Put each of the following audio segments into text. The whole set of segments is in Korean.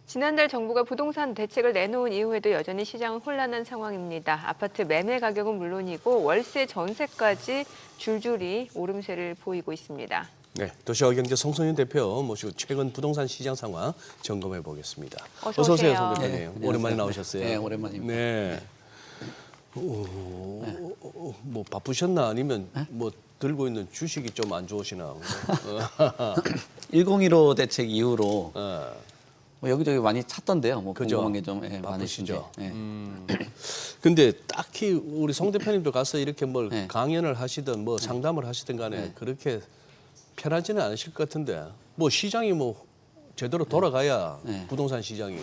지난달 정부가 부동산 대책을 내놓은 이후에도 여전히 시장은 혼란한 상황입니다. 아파트 매매 가격은 물론이고 월세 전세까지 줄줄이 오름세를 보이고 있습니다. 네, 도시화경제 송성윤 대표 모시고 최근 부동산 시장 상황 점검해 보겠습니다. 어서 오세요, 오세요. 송 대표님. 네, 오랜만에 안녕하세요. 나오셨어요. 네, 오랜만입니다. 네. 뭐 바쁘셨나 아니면 뭐 들고 있는 주식이 좀 안 좋으시나? 1015 대책 이후로 어. 뭐 여기저기 많이 찾던데요. 뭐 그죠? 궁금한 게 좀 많으신데. 바쁘시죠? 예. 근데 딱히 우리 송 대표님도 가서 이렇게 뭘 네. 강연을 하시든 뭐 상담을 하시든 간에 그렇게 편하지는 않으실 것 같은데 뭐 시장이 뭐 제대로 돌아가야 네. 부동산 시장이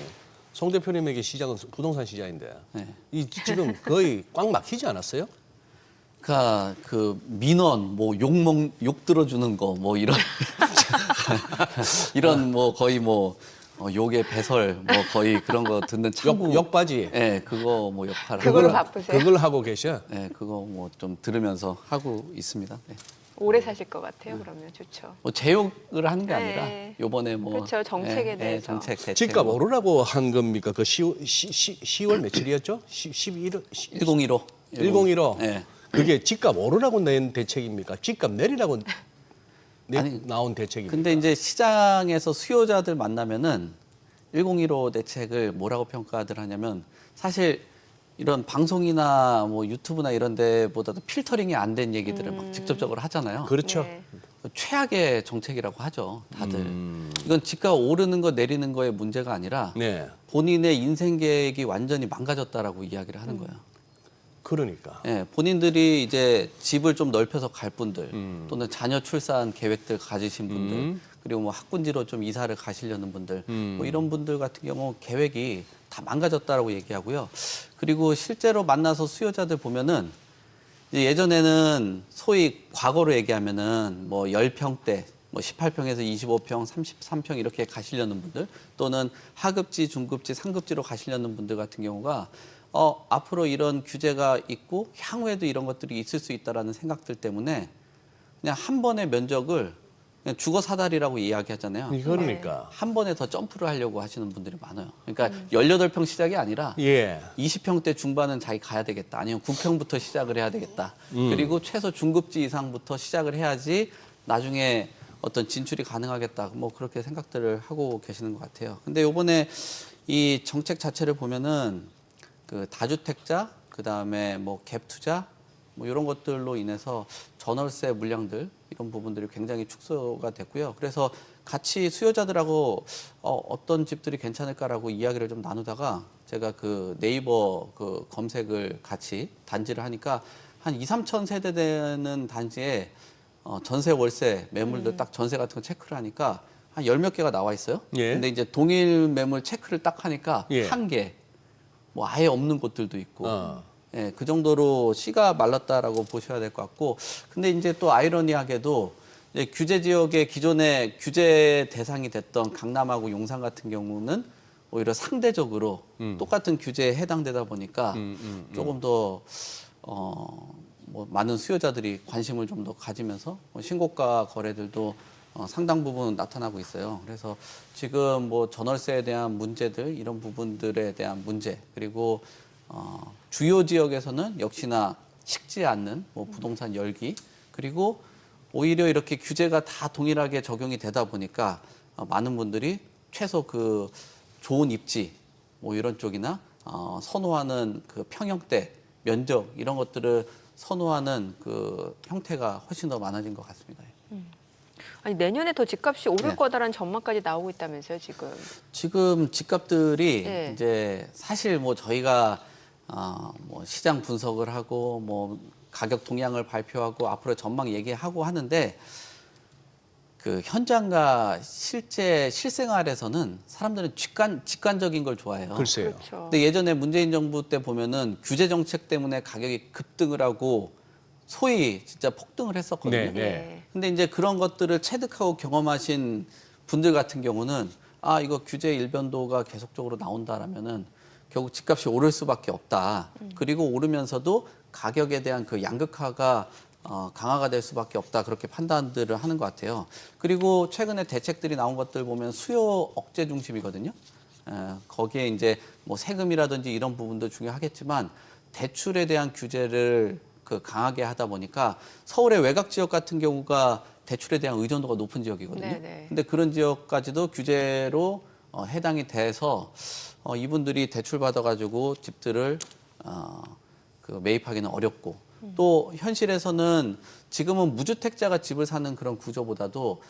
송 대표님에게 시장은 부동산 시장인데 네. 이 지금 거의 꽉 막히지 않았어요? 그러니까 그 민원 뭐 욕 들어주는 거 뭐 이런 이런 뭐 거의 뭐 욕의 배설 뭐 거의 그런 거 듣는 참고 욕바지. 예, 그거 뭐 역할을 그걸로 하고, 바쁘세요? 그걸 하고 계셔. 예, 그거 뭐 좀 들으면서 하고 있습니다. 네. 오래 사실 것 같아요. 그러면 좋죠. 뭐 제 욕을 하는 게 아니라 네. 요번에 뭐 그렇죠. 정책에 대해서. 정책 대책 집값 오르라고 한 겁니까? 그 10월 며칠이었죠? 11월 1015 1015. 예. 그게 집값 오르라고 낸 대책입니까? 집값 내리라고 아니, 나온 대책입니까? 근데 이제 시장에서 수요자들 만나면은 1015 대책을 뭐라고 평가들 하냐면 사실 이런 방송이나 뭐 유튜브나 이런 데보다도 필터링이 안 된 얘기들을 막 직접적으로 하잖아요. 그렇죠. 네. 최악의 정책이라고 하죠, 다들. 이건 집값 오르는 거 내리는 거의 문제가 아니라 네. 본인의 인생 계획이 완전히 망가졌다라고 이야기를 하는 거예요. 그러니까. 예, 본인들이 이제 집을 좀 넓혀서 갈 분들 또는 자녀 출산 계획들 가지신 분들 그리고 뭐 학군지로 좀 이사를 가시려는 분들 뭐 이런 분들 같은 경우 계획이 다 망가졌다라고 얘기하고요. 그리고 실제로 만나서 수요자들 보면은 이제 예전에는 소위 과거로 얘기하면은 뭐 10평대 뭐 18평에서 25평, 33평 이렇게 가시려는 분들 또는 하급지, 중급지, 상급지로 가시려는 분들 같은 경우가 앞으로 이런 규제가 있고 향후에도 이런 것들이 있을 수 있다라는 생각들 때문에 그냥 한 번의 면적을 그냥 주거 사다리라고 이야기하잖아요. 그러니까. 한 번에 더 점프를 하려고 하시는 분들이 많아요. 그러니까 18평 시작이 아니라 예. 20평대 중반은 자기 가야 되겠다. 아니면 9평부터 시작을 해야 되겠다. 그리고 최소 중급지 이상부터 시작을 해야지 나중에 어떤 진출이 가능하겠다. 뭐 그렇게 생각들을 하고 계시는 것 같아요. 근데 요번에 이 정책 자체를 보면은 그 다주택자, 그다음에 뭐 갭 투자 뭐 이런 것들로 인해서 전월세 물량들 이런 부분들이 굉장히 축소가 됐고요. 그래서 같이 수요자들하고 어떤 집들이 괜찮을까라고 이야기를 좀 나누다가 제가 그 네이버 그 검색을 같이 단지를 하니까 한 2, 3천 세대 되는 단지에 전세 월세 매물들 딱 전세 같은 거 체크를 하니까 한 10몇 개가 나와 있어요. 예. 근데 이제 동일 매물 체크를 딱 하니까 예. 한 개, 뭐 아예 없는 곳들도 있고 어. 그 정도로 씨가 말랐다라고 보셔야 될 것 같고 근데 이제 또 아이러니하게도 이제 규제 지역의 기존에 규제 대상이 됐던 강남하고 용산 같은 경우는 오히려 상대적으로 똑같은 규제에 해당되다 보니까 조금 더 뭐 많은 수요자들이 관심을 좀 더 가지면서 뭐 신고가 거래들도 상당 부분 나타나고 있어요. 그래서 지금 뭐 전월세에 대한 문제들 이런 부분들에 대한 문제 그리고 주요 지역에서는 역시나 식지 않는 뭐 부동산 열기 그리고 오히려 이렇게 규제가 다 동일하게 적용이 되다 보니까 많은 분들이 최소 그 좋은 입지 뭐 이런 쪽이나 선호하는 그 평형대 면적 이런 것들을 선호하는 그 형태가 훨씬 더 많아진 것 같습니다. 아니 내년에 더 집값이 오를 네. 거다라는 전망까지 나오고 있다면서요, 지금. 지금 집값들이 네. 이제 사실 뭐 저희가 뭐 시장 분석을 하고 뭐 가격 동향을 발표하고 앞으로 전망 얘기하고 하는데 그 현장과 실제 실생활에서는 사람들은 직관적인 걸 좋아해요. 글쎄요. 그렇죠. 근데 예전에 문재인 정부 때 보면은 규제 정책 때문에 가격이 급등을 하고 소위 진짜 폭등을 했었거든요. 네, 네. 예. 근데 이제 그런 것들을 체득하고 경험하신 분들 같은 경우는 이거 규제 일변도가 계속적으로 나온다라면은 결국 집값이 오를 수밖에 없다. 그리고 오르면서도 가격에 대한 그 양극화가 강화가 될 수밖에 없다. 그렇게 판단들을 하는 것 같아요. 그리고 최근에 대책들이 나온 것들 보면 수요 억제 중심이거든요. 거기에 이제 뭐 세금이라든지 이런 부분도 중요하겠지만 대출에 대한 규제를 강하게 하다 보니까 서울의 외곽 지역 같은 경우가 대출에 대한 의존도가 높은 지역이거든요. 네네. 근데 그런 지역까지도 규제로 해당이 돼서 이분들이 대출 받아가지고 집들을 매입하기는 어렵고 또 현실에서는 지금은 무주택자가 집을 사는 그런 구조보다도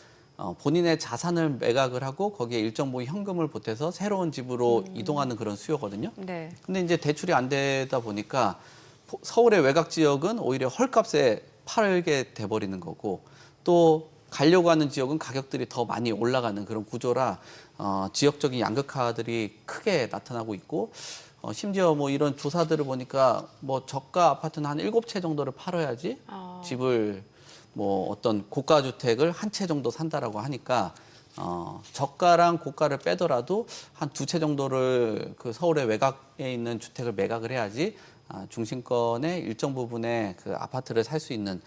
본인의 자산을 매각을 하고 거기에 일정 부분 현금을 보태서 새로운 집으로 이동하는 그런 수요거든요. 네. 근데 이제 대출이 안 되다 보니까 서울의 외곽 지역은 오히려 헐값에 팔게 돼버리는 거고 또 가려고 하는 지역은 가격들이 더 많이 올라가는 그런 구조라 지역적인 양극화들이 크게 나타나고 있고 심지어 뭐 이런 조사들을 보니까 뭐 저가 아파트는 한 7채 정도를 팔아야지 집을 뭐 어떤 고가 주택을 한 채 정도 산다라고 하니까 저가랑 고가를 빼더라도 한 2채 정도를 그 서울의 외곽에 있는 주택을 매각을 해야지 중심권의 일정 부분의 그 아파트를 살 수 있는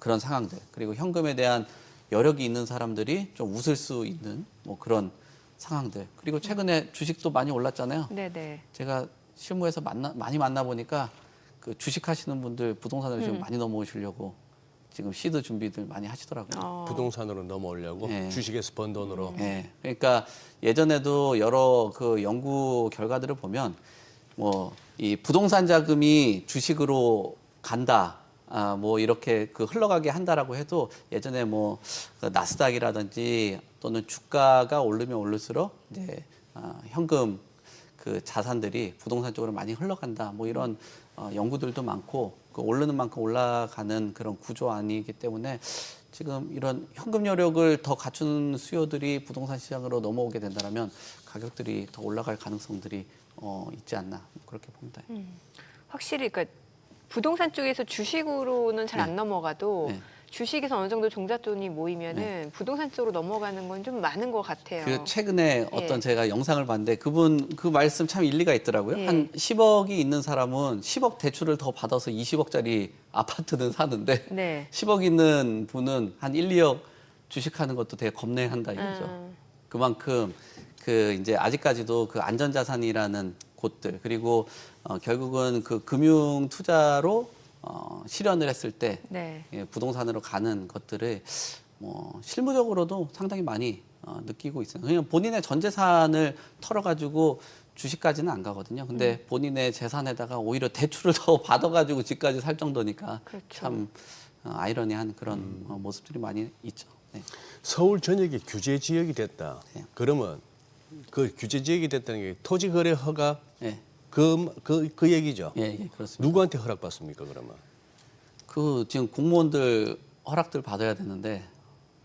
그런 상황들 그리고 현금에 대한 여력이 있는 사람들이 좀 웃을 수 있는 뭐 그런 상황들 그리고 최근에 주식도 많이 올랐잖아요. 네네. 제가 실무에서 많이 만나 보니까 그 주식하시는 분들 부동산으로 좀 많이 넘어오시려고 지금 시드 준비들 많이 하시더라고요. 부동산으로 넘어오려고 네. 주식에서 번 돈으로. 네. 그러니까 예전에도 여러 그 연구 결과들을 보면 뭐 이 부동산 자금이 주식으로 간다. 뭐 이렇게 그 흘러가게 한다라고 해도 예전에 뭐 그 나스닥이라든지 또는 주가가 오르면 오를수록 이제 현금 그 자산들이 부동산 쪽으로 많이 흘러간다. 뭐 이런 연구들도 많고 그 오르는 만큼 올라가는 그런 구조 아니기 때문에 지금 이런 현금 여력을 더 갖춘 수요들이 부동산 시장으로 넘어오게 된다면 가격들이 더 올라갈 가능성들이 있지 않나 그렇게 봅니다. 확실히 그러니까 부동산 쪽에서 주식으로는 잘 안 네. 넘어가도 네. 주식에서 어느 정도 종잣돈이 모이면은 네. 부동산 쪽으로 넘어가는 건 좀 많은 것 같아요. 그 최근에 어떤 예. 제가 영상을 봤는데 그분 그 말씀 참 일리가 있더라고요. 예. 한 10억이 있는 사람은 10억 대출을 더 받아서 20억짜리 아파트는 사는데 네. 10억 있는 분은 한 1, 2억 주식하는 것도 되게 겁내한다 이거죠. 그만큼 그 이제 아직까지도 그 안전자산이라는 곳들 그리고 결국은 그 금융 투자로 실현을 했을 때 네. 예, 부동산으로 가는 것들을 뭐 실무적으로도 상당히 많이 느끼고 있어요. 그냥 본인의 전 재산을 털어가지고 주식까지는 안 가거든요. 근데 본인의 재산에다가 오히려 대출을 더 받아가지고 집까지 살 정도니까 그렇죠. 참 아이러니한 그런 모습들이 많이 있죠. 네. 서울 전역이 규제 지역이 됐다. 네. 그러면 그 규제 지역이 됐다는 게 토지 거래 허가 예, 그 얘기죠. 예, 예, 그렇습니다. 누구한테 허락받습니까 그러면? 그 지금 공무원들 허락들 받아야 되는데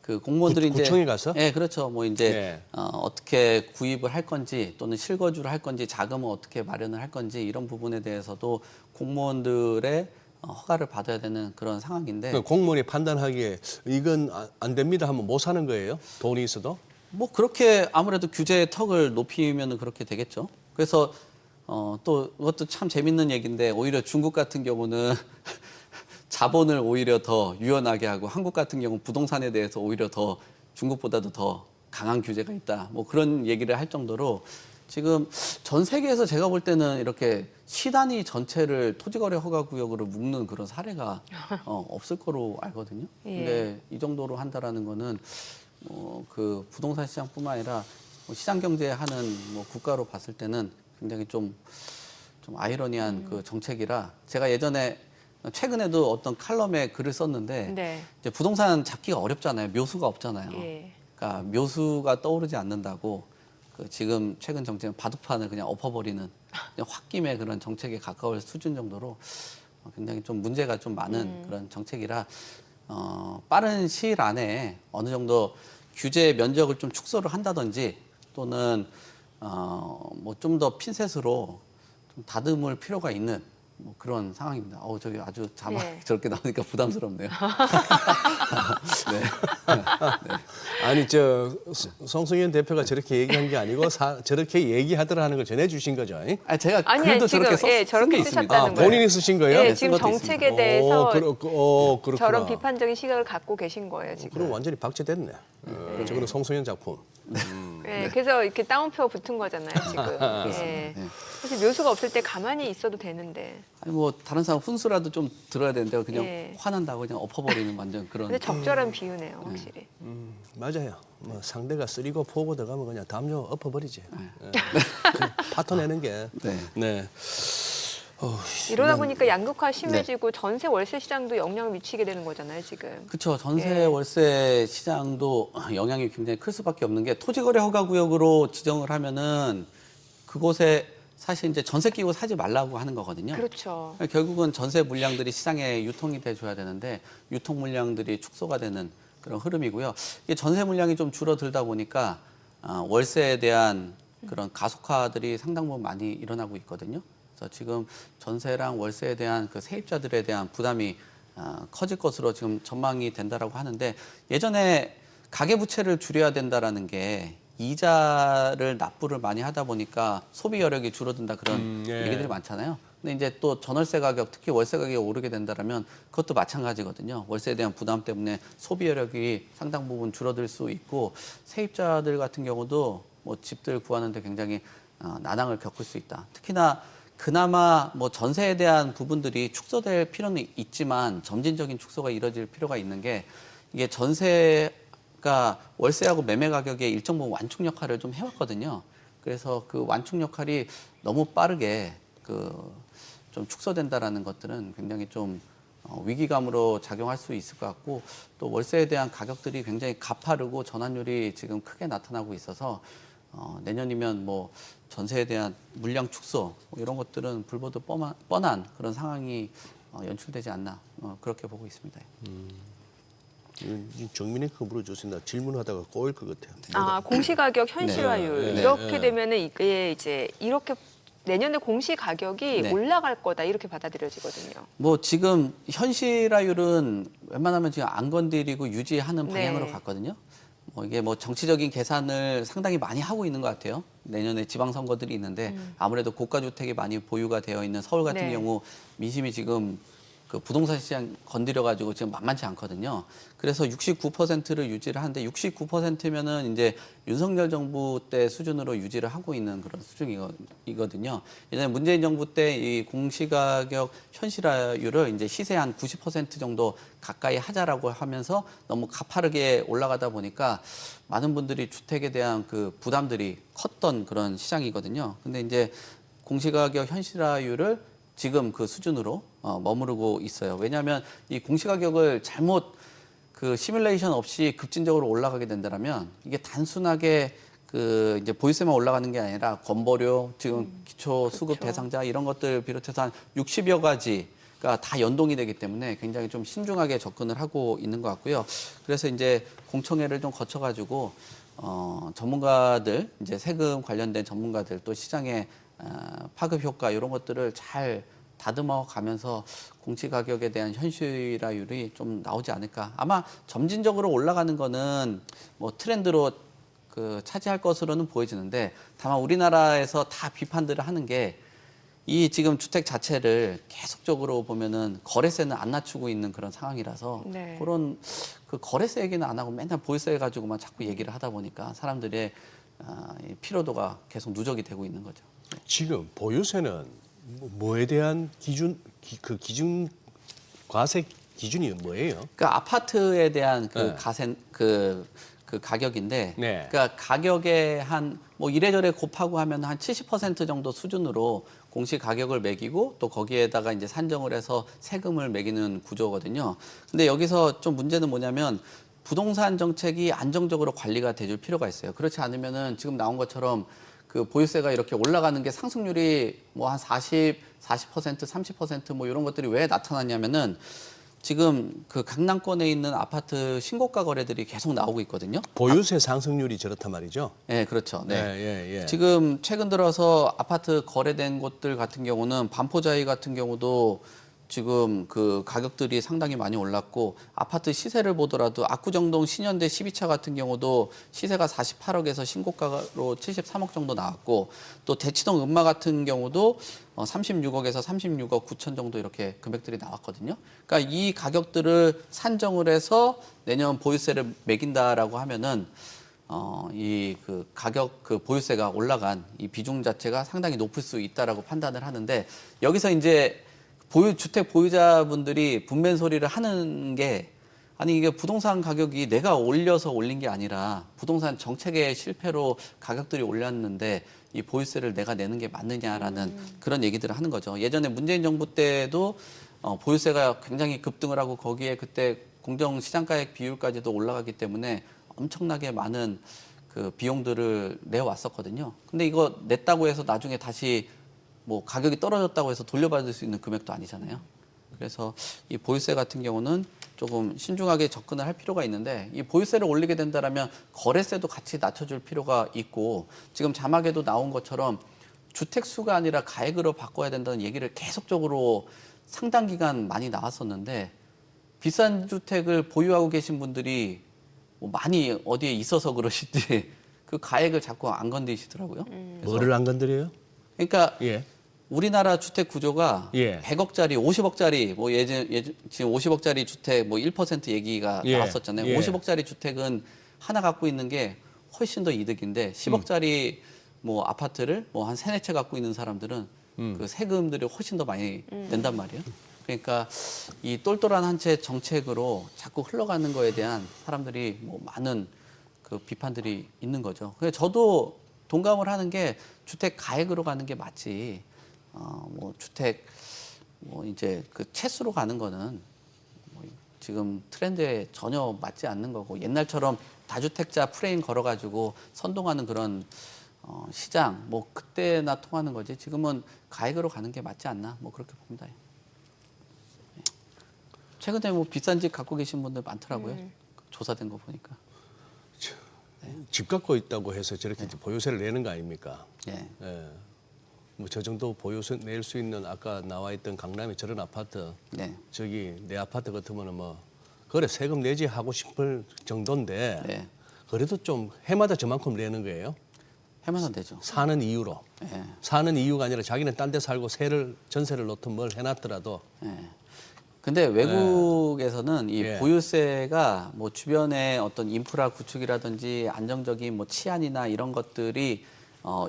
그 공무원들이 이제 구청에 가서? 예, 그렇죠. 뭐 이제 네. 어떻게 구입을 할 건지 또는 실거주를 할 건지 자금을 어떻게 마련을 할 건지 이런 부분에 대해서도 공무원들의 허가를 받아야 되는 그런 상황인데 그 공무원이 판단하기에 이건 안 됩니다 하면 못 사는 거예요? 돈이 있어도? 뭐 그렇게 아무래도 규제의 턱을 높이면 그렇게 되겠죠. 그래서 또 그것도 참 재밌는 얘기인데 오히려 중국 같은 경우는 자본을 오히려 더 유연하게 하고 한국 같은 경우 부동산에 대해서 오히려 더 중국보다도 더 강한 규제가 있다. 뭐 그런 얘기를 할 정도로 지금 전 세계에서 제가 볼 때는 이렇게 시단위 전체를 토지거래 허가구역으로 묶는 그런 사례가 없을 거로 알거든요. 근데 이 정도로 한다라는 거는 그 부동산 시장뿐만 아니라 뭐 시장 경제하는 뭐 국가로 봤을 때는 굉장히 좀 아이러니한 그 정책이라 제가 예전에 최근에도 어떤 칼럼에 글을 썼는데 네. 이제 부동산 잡기가 어렵잖아요. 묘수가 없잖아요. 예. 그러니까 묘수가 떠오르지 않는다고 그 지금 최근 정책은 바둑판을 그냥 엎어버리는 그냥 홧김에 그런 정책에 가까울 수준 정도로 굉장히 좀 문제가 좀 많은 그런 정책이라 빠른 시일 안에 어느 정도 규제 면적을 좀 축소를 한다든지 또는 뭐 좀 더 핀셋으로 좀 다듬을 필요가 있는 뭐 그런 상황입니다. 저기 아주 자막 네. 저렇게 나오니까 부담스럽네요. 네. 아니 송승현 대표가 저렇게 얘기한 게 아니고 저렇게 얘기하더라 하는 걸 전해주신 거죠? 잉? 아 제가 아니, 글도 지금, 저렇게 예, 저렇게 쓴게 있습니다. 쓰셨다는 거예요. 본인이 쓰신 거예요? 예, 네, 지금 쓴 것도 정책에 대해서 그렇구나. 저런 비판적인 시각을 갖고 계신 거예요, 지금. 그럼 완전히 박제됐네. 저거는 송승현 작품. 네, 그래서 이렇게 따옴표 붙은 거잖아요, 지금. 예. 네. 사실 묘수가 없을 때 가만히 있어도 되는데. 아니 뭐 다른 사람 훈수라도 좀 들어야 되는데 그냥 예. 화난다고 그냥 엎어버리는 완전 그런. 근데 적절한 비유네요, 확실히. 맞아요. 뭐 상대가 쓰리고 포고 들어가면 그냥 담요 엎어버리지. 예. 파토 내는 게. 네. 네. 이러다 보니까 양극화 심해지고 전세 월세 시장도 영향을 미치게 되는 거잖아요, 지금. 그렇죠. 전세 예. 월세 시장도 영향이 굉장히 클 수밖에 없는 게 토지거래 허가구역으로 지정을 하면은 그곳에 사실 이제 전세 끼고 사지 말라고 하는 거거든요. 그렇죠. 결국은 전세 물량들이 시장에 유통이 돼줘야 되는데 유통 물량들이 축소가 되는 그런 흐름이고요. 이게 전세 물량이 좀 줄어들다 보니까 월세에 대한 그런 가속화들이 상당 부분 많이 일어나고 있거든요. 그래서 지금 전세랑 월세에 대한 그 세입자들에 대한 부담이 커질 것으로 지금 전망이 된다라고 하는데 예전에 가계부채를 줄여야 된다라는 게 이자를 납부를 많이 하다 보니까 소비 여력이 줄어든다 그런 예. 얘기들이 많잖아요. 근데 이제 또 전월세 가격, 특히 월세 가격이 오르게 된다면 그것도 마찬가지거든요. 월세에 대한 부담 때문에 소비 여력이 상당 부분 줄어들 수 있고 세입자들 같은 경우도 뭐 집들 구하는데 굉장히 난항을 겪을 수 있다. 특히나 그나마 뭐 전세에 대한 부분들이 축소될 필요는 있지만 점진적인 축소가 이뤄질 필요가 있는 게 이게 전세가 월세하고 매매 가격에 일정 부분 완충 역할을 좀 해왔거든요. 그래서 그 완충 역할이 너무 빠르게 좀 축소된다라는 것들은 굉장히 좀 위기감으로 작용할 수 있을 것 같고 또 월세에 대한 가격들이 굉장히 가파르고 전환율이 지금 크게 나타나고 있어서 내년이면 뭐 전세에 대한 물량 축소 뭐 이런 것들은 불보듯 뻔한 그런 상황이 연출되지 않나 그렇게 보고 있습니다. 정민이가 물어줬습니다. 질문하다가 꼬일 것 같아요. 공시가격 현실화율 네. 이렇게 네. 되면은 이게 이제 이렇게 내년에 공시가격이 네. 올라갈 거다 이렇게 받아들여지거든요. 뭐 지금 현실화율은 웬만하면 지금 안 건드리고 유지하는 방향으로 네. 갔거든요. 뭐 이게 뭐 정치적인 계산을 상당히 많이 하고 있는 것 같아요. 내년에 지방선거들이 있는데 아무래도 고가주택이 많이 보유가 되어 있는 서울 같은 네. 경우 민심이 지금 그 부동산 시장 건드려가지고 지금 만만치 않거든요. 그래서 69%를 유지를 하는데 69%면은 이제 윤석열 정부 때 수준으로 유지를 하고 있는 그런 수준이거든요. 예전에 문재인 정부 때 이 공시가격 현실화율을 이제 시세 한 90% 정도 가까이 하자라고 하면서 너무 가파르게 올라가다 보니까 많은 분들이 주택에 대한 그 부담들이 컸던 그런 시장이거든요. 근데 이제 공시가격 현실화율을 지금 그 수준으로 머무르고 있어요. 왜냐하면 이 공시가격을 잘못 그 시뮬레이션 없이 급진적으로 올라가게 된다면 이게 단순하게 그 이제 보유세만 올라가는 게 아니라 건보료, 지금 기초 수급 그렇죠. 대상자 이런 것들 비롯해서 한 60여 가지가 다 연동이 되기 때문에 굉장히 좀 신중하게 접근을 하고 있는 것 같고요. 그래서 이제 공청회를 좀 거쳐가지고 전문가들 이제 세금 관련된 전문가들 또 시장의 파급 효과 이런 것들을 잘 다듬어 가면서 공시가격에 대한 현실화율이 좀 나오지 않을까. 아마 점진적으로 올라가는 거는 뭐 트렌드로 그 차지할 것으로는 보여지는데 다만 우리나라에서 다 비판들을 하는 게 이 지금 주택 자체를 계속적으로 보면은 거래세는 안 낮추고 있는 그런 상황이라서 네. 그런 그 거래세 얘기는 안 하고 맨날 보유세 가지고만 자꾸 얘기를 하다 보니까 사람들의 이 피로도가 계속 누적이 되고 있는 거죠. 지금 보유세는 뭐에 대한 기준 과세 기준이 뭐예요? 그러니까 아파트에 대한 그 네. 그 가격인데, 네. 그러니까 가격에 한 뭐 이래저래 곱하고 하면 한 70% 정도 수준으로 공시 가격을 매기고 또 거기에다가 이제 산정을 해서 세금을 매기는 구조거든요. 근데 여기서 좀 문제는 뭐냐면 부동산 정책이 안정적으로 관리가 돼줄 필요가 있어요. 그렇지 않으면은 지금 나온 것처럼 그 보유세가 이렇게 올라가는 게 상승률이 뭐 한 40%, 30%뭐 이런 것들이 왜 나타났냐면은 지금 그 강남권에 있는 아파트 신고가 거래들이 계속 나오고 있거든요. 보유세 상승률이 저렇단 말이죠. 네, 그렇죠. 네. 예. 지금 최근 들어서 아파트 거래된 곳들 같은 경우는 반포자이 같은 경우도 지금 그 가격들이 상당히 많이 올랐고 아파트 시세를 보더라도 압구정동 신현대 12차 같은 경우도 시세가 48억에서 신고가로 73억 정도 나왔고 또 대치동 음마 같은 경우도 36억에서 36억 9천 정도 이렇게 금액들이 나왔거든요. 그러니까 이 가격들을 산정을 해서 내년 보유세를 매긴다라고 하면은 이 그 가격 그 보유세가 올라간 이 비중 자체가 상당히 높을 수 있다라고 판단을 하는데 여기서 이제 주택 보유자분들이 분맨 소리를 하는 게 아니 이게 부동산 가격이 내가 올려서 올린 게 아니라 부동산 정책의 실패로 가격들이 올랐는데 이 보유세를 내가 내는 게 맞느냐라는 그런 얘기들을 하는 거죠. 예전에 문재인 정부 때도 보유세가 굉장히 급등을 하고 거기에 그때 공정시장가액 비율까지도 올라가기 때문에 엄청나게 많은 그 비용들을 내왔었거든요. 근데 이거 냈다고 해서 나중에 다시 뭐 가격이 떨어졌다고 해서 돌려받을 수 있는 금액도 아니잖아요. 그래서 이 보유세 같은 경우는 조금 신중하게 접근을 할 필요가 있는데 이 보유세를 올리게 된다라면 거래세도 같이 낮춰줄 필요가 있고 지금 자막에도 나온 것처럼 주택 수가 아니라 가액으로 바꿔야 된다는 얘기를 계속적으로 상당 기간 많이 나왔었는데 비싼 주택을 보유하고 계신 분들이 뭐 많이 어디에 있어서 그러시지 그 가액을 자꾸 안 건드시더라고요. 뭐를 안 건드려요? 그러니까 예. 우리나라 주택 구조가 예. 100억짜리, 50억짜리 뭐 지금 50억짜리 주택 뭐 1% 얘기가 예. 나왔었잖아요. 예. 50억짜리 주택은 하나 갖고 있는 게 훨씬 더 이득인데 10억짜리 뭐 아파트를 뭐 한 3-4채 갖고 있는 사람들은 그 세금들이 훨씬 더 많이 낸단 말이에요. 그러니까 이 똘똘한 한 채 정책으로 자꾸 흘러가는 거에 대한 사람들이 뭐 많은 그 비판들이 있는 거죠. 그래서 저도 동감을 하는 게 주택 가액으로 가는 게 맞지. 뭐 주택 뭐 이제 그 채수로 가는 거는 뭐 지금 트렌드에 전혀 맞지 않는 거고 옛날처럼 다주택자 프레임 걸어가지고 선동하는 그런 시장 뭐 그때나 통하는 거지 지금은 가액으로 가는 게 맞지 않나 뭐 그렇게 봅니다. 최근에 뭐 비싼 집 갖고 계신 분들 많더라고요. 조사된 거 보니까. 집 갖고 있다고 해서 저렇게 보유세를 내는 거 아닙니까? 예. 예. 뭐 저 정도 보유세 낼 수 있는 아까 나와 있던 강남의 저런 아파트, 네. 저기 내 아파트 같으면은 뭐 그래 세금 내지 하고 싶을 정도인데 네. 그래도 좀 해마다 저만큼 내는 거예요. 해마다 되죠. 사는 이유로. 예. 사는 이유가 아니라 자기는 딴 데 살고 전세를 놓든 뭘 해놨더라도 예. 근데 외국에서는 이 예. 보유세가 뭐 주변에 어떤 인프라 구축이라든지 안정적인 뭐 치안이나 이런 것들이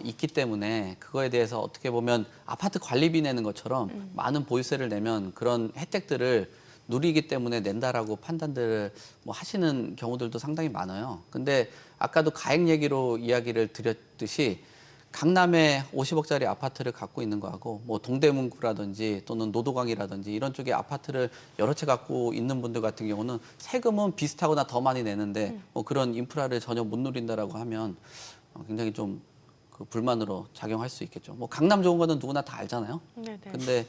있기 때문에 그거에 대해서 어떻게 보면 아파트 관리비 내는 것처럼 많은 보유세를 내면 그런 혜택들을 누리기 때문에 낸다라고 판단들 뭐 하시는 경우들도 상당히 많아요. 근데 아까도 가액 얘기로 이야기를 드렸듯이 강남에 50억짜리 아파트를 갖고 있는 거하고 뭐 동대문구라든지 또는 노도강이라든지 이런 쪽에 아파트를 여러 채 갖고 있는 분들 같은 경우는 세금은 비슷하거나 더 많이 내는데 뭐 그런 인프라를 전혀 못 누린다라고 하면 굉장히 좀 그 불만으로 작용할 수 있겠죠. 뭐 강남 좋은 거는 누구나 다 알잖아요. 네네.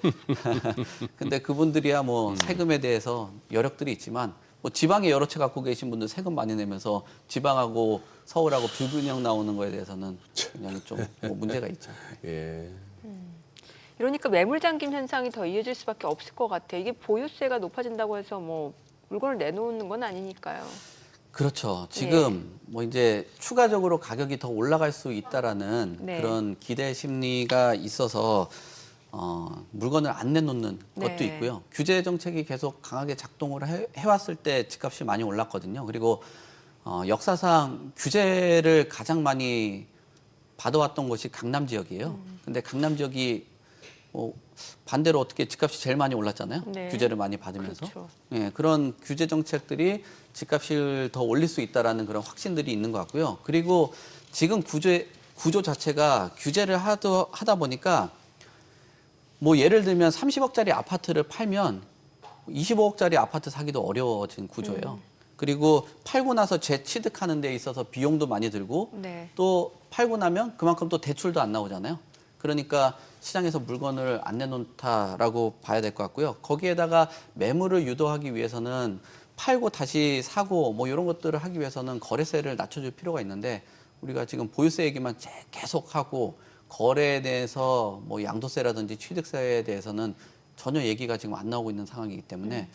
근데 그분들이야 뭐 세금에 대해서 여력들이 있지만 뭐 지방에 여러 채 갖고 계신 분들 세금 많이 내면서 지방하고 서울하고 불균형 나오는 거에 대해서는 굉장히 좀 뭐 문제가 있죠. 예. 이러니까 매물 잠김 현상이 더 이어질 수밖에 없을 것 같아요. 이게 보유세가 높아진다고 해서 뭐 물건을 내놓는 건 아니니까요. 그렇죠. 지금 뭐 이제 추가적으로 가격이 더 올라갈 수 있다라는 네. 그런 기대 심리가 있어서 물건을 안 내놓는 것도 네. 있고요. 규제 정책이 계속 강하게 작동을 해왔을 때 집값이 많이 올랐거든요. 그리고 역사상 규제를 가장 많이 받아왔던 곳이 강남 지역이에요. 근데 강남 지역이 뭐 반대로 어떻게 집값이 제일 많이 올랐잖아요. 네. 규제를 많이 받으면서. 그렇죠. 예, 그런 규제 정책들이 집값을 더 올릴 수 있다라는 그런 확신들이 있는 것 같고요. 그리고 지금 구조 자체가 규제를 하다 보니까 뭐 예를 들면 30억짜리 아파트를 팔면 25억짜리 아파트 사기도 어려워진 구조예요. 그리고 팔고 나서 재취득하는 데 있어서 비용도 많이 들고 네. 또 팔고 나면 그만큼 또 대출도 안 나오잖아요. 그러니까 시장에서 물건을 안 내놓다라고 봐야 될 것 같고요. 거기에다가 매물을 유도하기 위해서는 팔고 다시 사고 뭐 이런 것들을 하기 위해서는 거래세를 낮춰줄 필요가 있는데 우리가 지금 보유세 얘기만 계속 하고 거래에 대해서 뭐 양도세라든지 취득세에 대해서는 전혀 얘기가 지금 안 나오고 있는 상황이기 때문에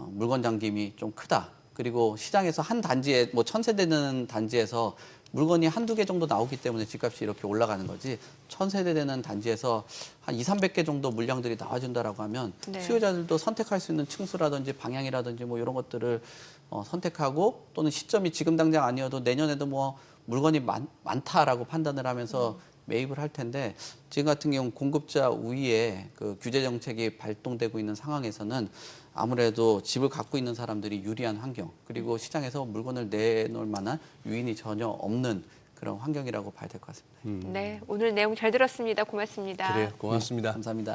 물건 잠김이 좀 크다. 그리고 시장에서 한 단지에 뭐 1000세대 되는 단지에서 물건이 한두 개 정도 나오기 때문에 집값이 이렇게 올라가는 거지 1000세대 되는 단지에서 한 200~300개 정도 물량들이 나와준다라고 하면 네. 수요자들도 선택할 수 있는 층수라든지 방향이라든지 뭐 이런 것들을 선택하고 또는 시점이 지금 당장 아니어도 내년에도 뭐 물건이 많다라고 판단을 하면서 매입을 할 텐데 지금 같은 경우 공급자 우위에 그 규제 정책이 발동되고 있는 상황에서는 아무래도 집을 갖고 있는 사람들이 유리한 환경 그리고 시장에서 물건을 내놓을 만한 유인이 전혀 없는 그런 환경이라고 봐야 될 것 같습니다. 네, 오늘 내용 잘 들었습니다. 고맙습니다. 그래요. 고맙습니다. 감사합니다.